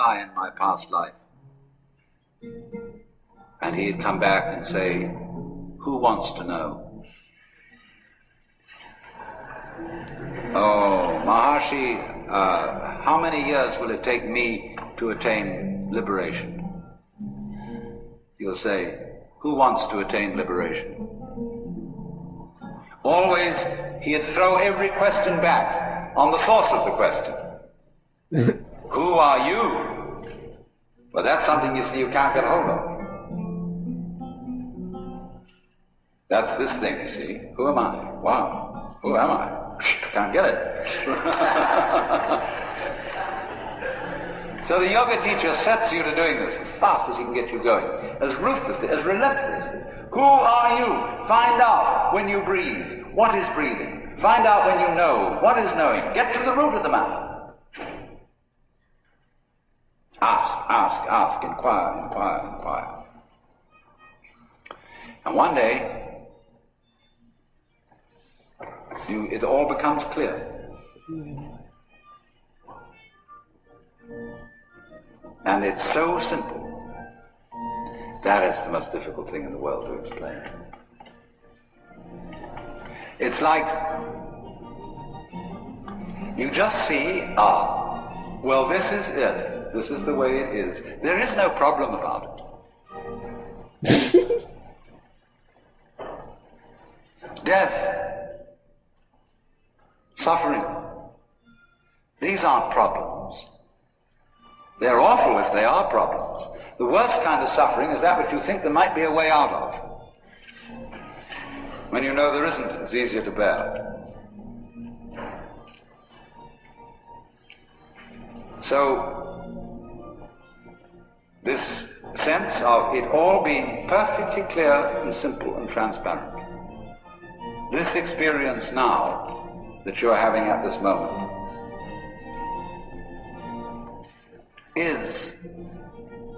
I in my past life? And he'd come back and say, who wants to know? Oh, Maharshi, how many years will it take me to attain liberation? He'll say, who wants to attain liberation? Always, he'd throw every question back on the source of the question. Who are you? Well, that's something you see you can't get hold of. That's this thing, you see. Who am I? Wow. Who am I? Can't get it. So the yoga teacher sets you to doing this as fast as he can get you going, as ruthlessly, as relentlessly. Who are you? Find out when you breathe. What is breathing? Find out when you know. What is knowing? Get to the root of the matter. Ask, inquire. And one day, it all becomes clear. And it's so simple. That is the most difficult thing in the world to explain. It's like you just see, well, this is it. This is the way it is. There is no problem about it. Death, suffering, these aren't problems. They're awful if they are problems. The worst kind of suffering is that which you think there might be a way out of. When you know there isn't, it's easier to bear. So, this sense of it all being perfectly clear and simple and transparent, this experience now that you're having at this moment, is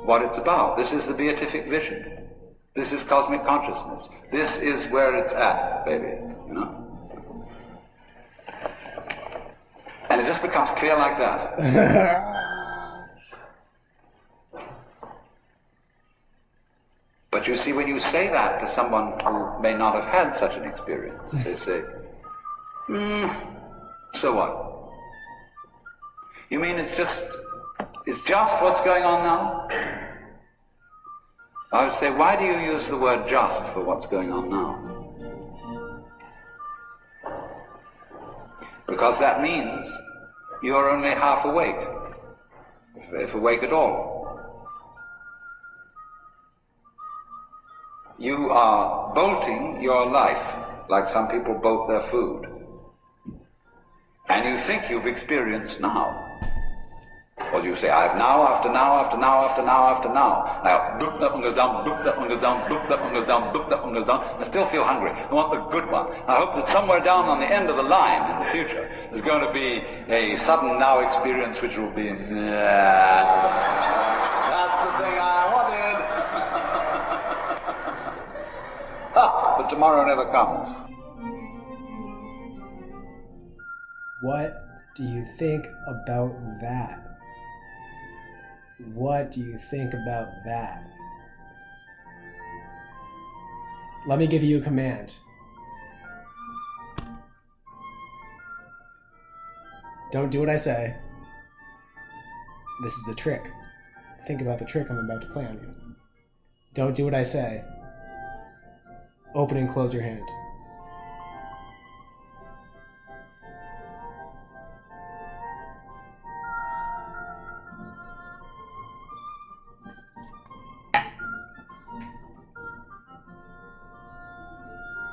what it's about. This is the beatific vision. This is cosmic consciousness. This is where it's at, baby, you know? And it just becomes clear like that. But you see, when you say that to someone who may not have had such an experience, they say, so what? You mean it's just what's going on now? I would say, why do you use the word just for what's going on now? Because that means you're only half awake, if awake at all. You are bolting your life like some people bolt their food. And you think you've experienced now. Or you say, I have now, after now, after now, after now, after now. Now, boop, that one goes down, boop, that one goes down, boop, that one goes down, boop, that one goes down. I still feel hungry. I want the good one. I hope that somewhere down on the end of the line in the future, there's going to be a sudden now experience which will be, that's the thing I wanted. But tomorrow never comes. What do you think about that? What do you think about that? Let me give you a command. Don't do what I say. This is a trick. Think about the trick I'm about to play on you. Don't do what I say. Open and close your hand.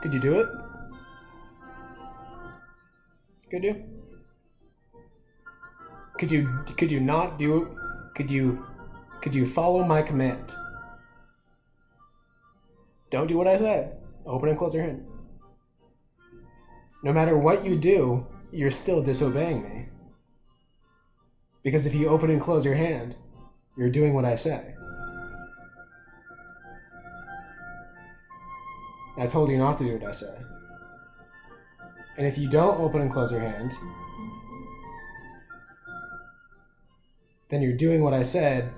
Could you do it? Could you? Could you not do it? Could you follow my command? Don't do what I say. Open and close your hand. No matter what you do, you're still disobeying me. Because if you open and close your hand, you're doing what I say. I told you not to do what I say. And if you don't open and close your hand, then you're doing what I said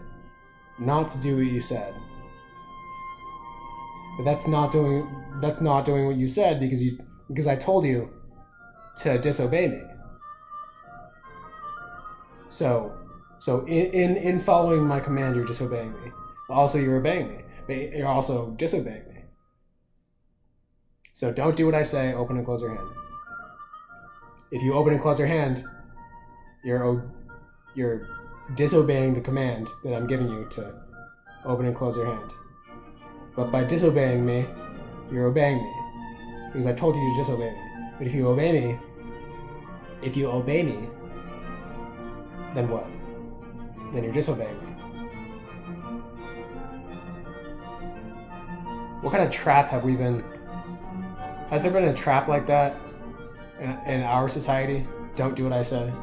not to do what you said. But that's not doing what you said because I told you to disobey me. So in following my command, you're disobeying me. But also you're obeying me. But you're also disobeying me. So don't do what I say, open and close your hand. If you open and close your hand, you're disobeying the command that I'm giving you to open and close your hand. But by disobeying me, you're obeying me. Because I told you to disobey me. But if you obey me, then what? Then you're disobeying me. What kind of trap have we been? Has there been a trap like that in our society? Don't do what I say.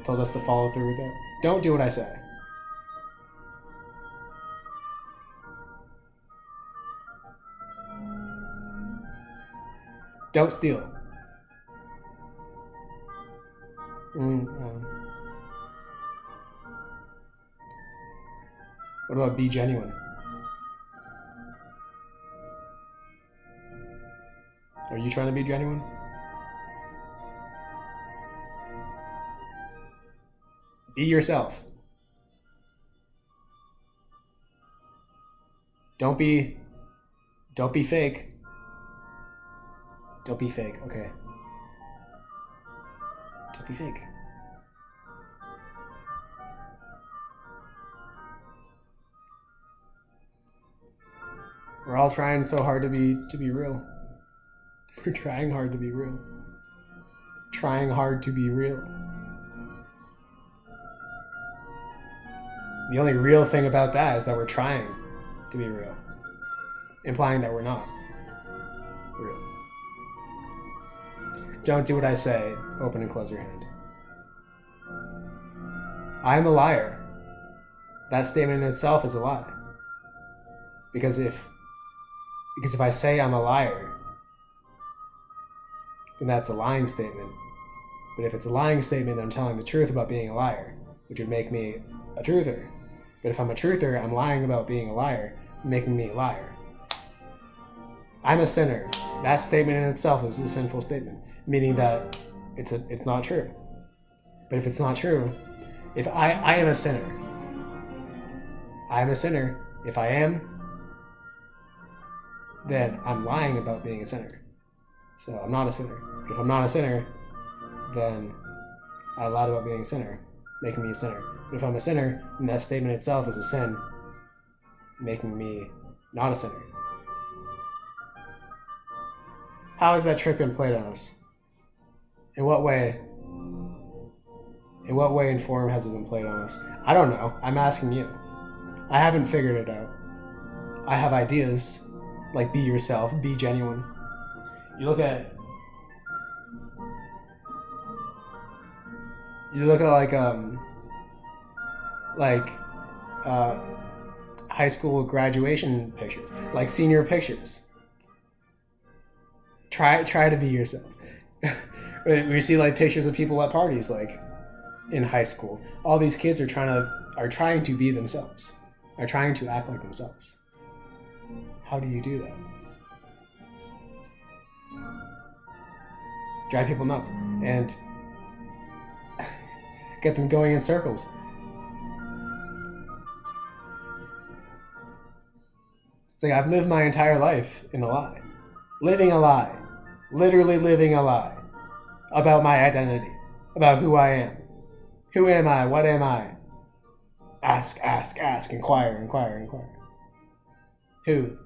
Told us to follow through with that. Don't do what I say. Don't steal. What about be genuine? Are you trying to be genuine? Be yourself. Don't be fake. Don't be fake, okay. Don't be fake. We're all trying so hard to be real. We're trying hard to be real. Trying hard to be real. The only real thing about that is that we're trying to be real, implying that we're not real. Don't do what I say, open and close your hand. I'm a liar. That statement in itself is a lie. Because if I say I'm a liar, then that's a lying statement. But if it's a lying statement, then I'm telling the truth about being a liar, which would make me a truther. But if I'm a truther, I'm lying about being a liar, making me a liar. I'm a sinner. That statement in itself is a sinful statement, meaning that it's not true. But if it's not true, if I am a sinner, I'm a sinner. If I am, then I'm lying about being a sinner. So I'm not a sinner. But if I'm not a sinner, then I lied about being a sinner, making me a sinner. But if I'm a sinner, then that statement itself is a sin, making me not a sinner. How has that trick been played on us? In what way? In what way and form has it been played on us? I don't know. I'm asking you. I haven't figured it out. I have ideas, like be yourself, be genuine. You look at high school graduation pictures, like senior pictures. Try to be yourself. We see like pictures of people at parties, like in high school. All these kids are trying to be themselves, are trying to act like themselves. How do you do that? Drive people nuts and get them going in circles. It's like I've lived my entire life in a lie. Living a lie. Literally living a lie. About my identity. About who I am. Who am I? What am I? Ask. Inquire. Who?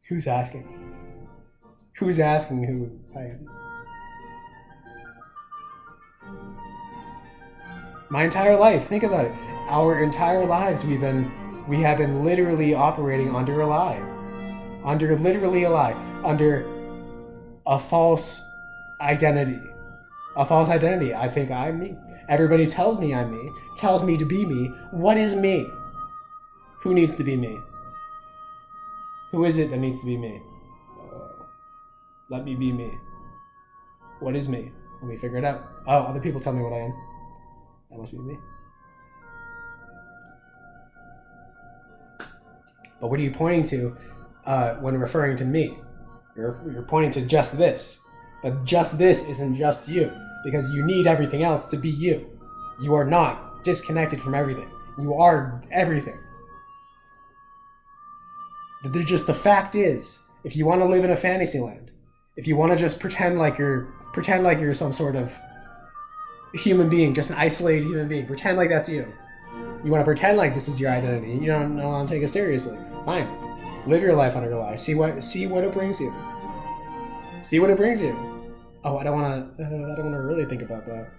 Who's asking? Who's asking who I am? My entire life, think about it. Our entire lives we have been literally operating under a lie. Under literally a lie. Under a false identity. A false identity. I think I'm me. Everybody tells me I'm me. Tells me to be me. What is me? Who needs to be me? Who is it that needs to be me? Let me be me. What is me? Let me figure it out. Oh, other people tell me what I am. That must be me. But what are you pointing to when referring to me? You're pointing to just this. But just this isn't just you, because you need everything else to be you. You are not disconnected from everything. You are everything. The fact is, if you want to live in a fantasy land, if you want to just pretend like you're some sort of human being, just an isolated human being, pretend like that's you. You want to pretend like this is your identity. You don't want to take it seriously. Fine, live your life under a lie. See what it brings you. See what it brings you. Oh, I don't want to really think about that.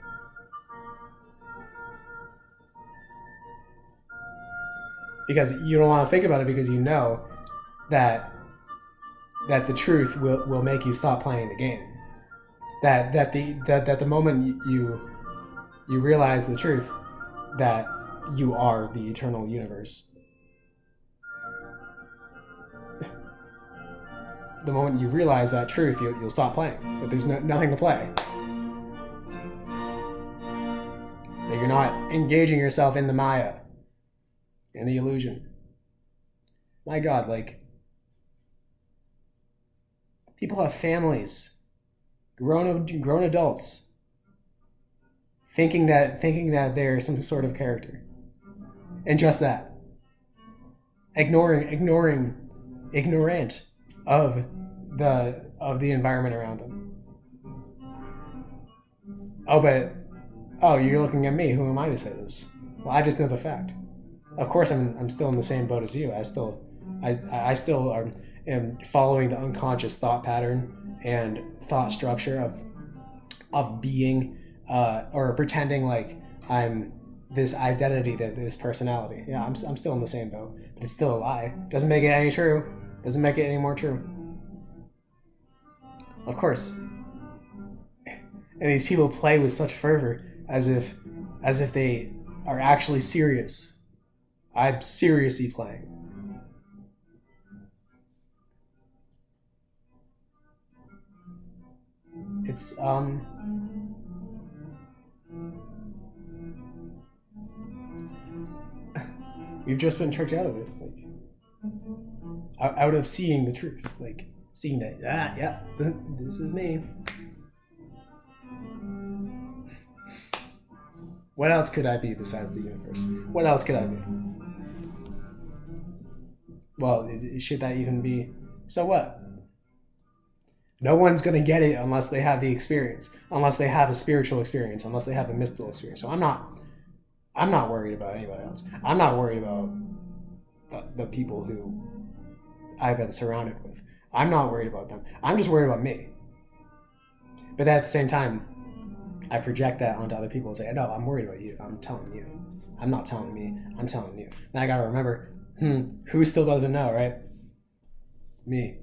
Because you don't want to think about it because you know that the truth will make you stop playing the game. That the moment you realize the truth, that you are the eternal universe. The moment you realize that truth, you'll stop playing. That there's nothing to play. That you're not engaging yourself in the Maya, in the illusion. My God, like, people have families, grown adults, thinking that they're some sort of character, and just that, ignorant of the environment around them. Oh, you're looking at me. Who am I to say this? Well, I just know the fact. Of course, I'm still in the same boat as you. I still am following the unconscious thought pattern and thought structure of being or pretending like I'm this identity, this personality. Yeah, I'm still in the same boat, but it's still a lie. Doesn't make it any true. Doesn't make it any more true. Of course. And these people play with such fervor as if they are actually serious. I'm seriously playing. It's we've just been tricked out of it, like out of seeing the truth, like seeing that yeah, this is me. What else could I be besides the universe? What else could I be? Well, should that even be? So what? No one's going to get it unless they have the experience, unless they have a spiritual experience, unless they have a mystical experience. So I'm not worried about anybody else. I'm not worried about the people who I've been surrounded with. I'm not worried about them. I'm just worried about me. But at the same time, I project that onto other people and say, no, I'm worried about you. I'm telling you. I'm not telling me. I'm telling you. Now I got to remember, who still doesn't know, right? Me.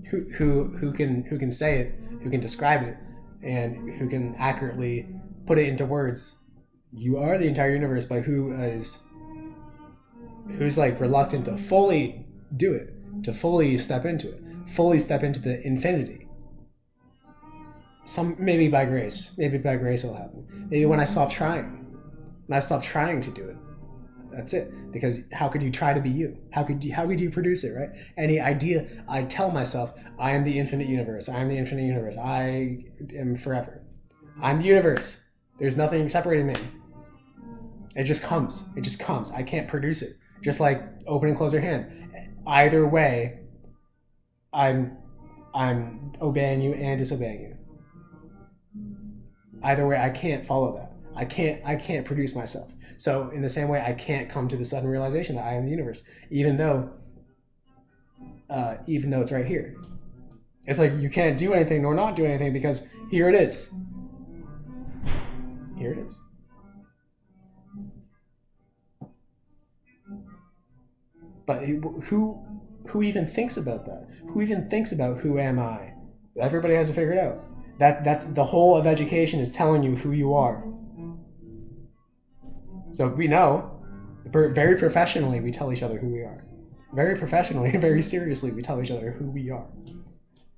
Who can say it, who can describe it, and who can accurately put it into words. You are the entire universe, but who's like reluctant to fully do it, to fully step into it, fully step into the infinity. Maybe by grace it'll happen. Maybe when I stop trying to do it. That's it. Because how could you try to be you? How could you produce it, right? Any idea, I tell myself, I am the infinite universe. I am the infinite universe. I am forever. I'm the universe. There's nothing separating me. It just comes. I can't produce it. Just like open and close your hand. Either way, I'm obeying you and disobeying you. Either way, I can't follow that. I can't produce myself. So in the same way, I can't come to the sudden realization that I am the universe, even though it's right here. It's like you can't do anything nor not do anything because here it is. Here it is. But who even thinks about that? Who even thinks about who am I? Everybody has to figure it out. That's the whole of education, is telling you who you are. So we know, very professionally, we tell each other who we are. Very professionally and very seriously, we tell each other who we are.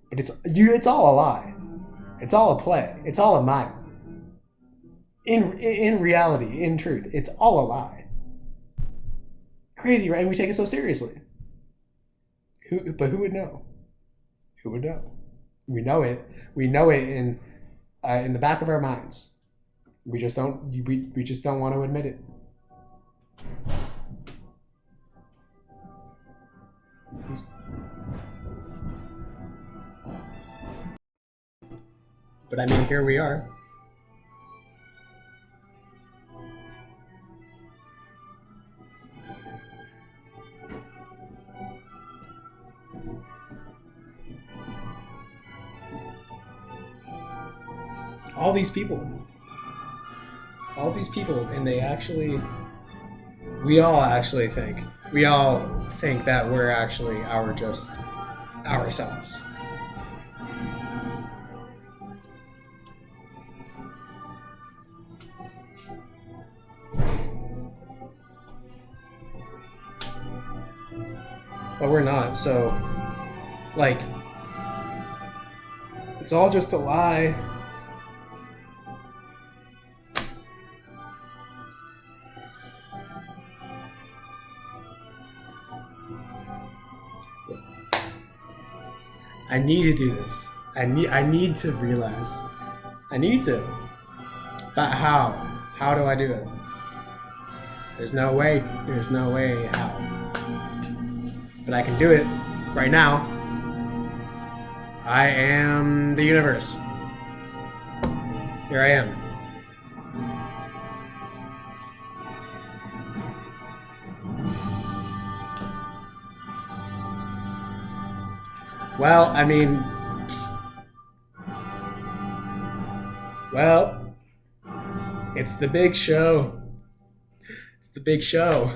But it's all a lie. It's all a play. It's all a maya. In reality, in truth, it's all a lie. Crazy, right? And we take it so seriously. But who would know? Who would know? We know it. We know it in the back of our minds. We just don't. We just don't want to admit it. But I mean, here we are. All these people, and we all think that we're actually ourselves. But we're not, so, like, it's all just a lie. I need to do this. I need to realize. I need to. But how? How do I do it? There's no way. There's no way how. But I can do it right now. I am the universe. Here I am. Well, I mean, it's the big show. It's the big show.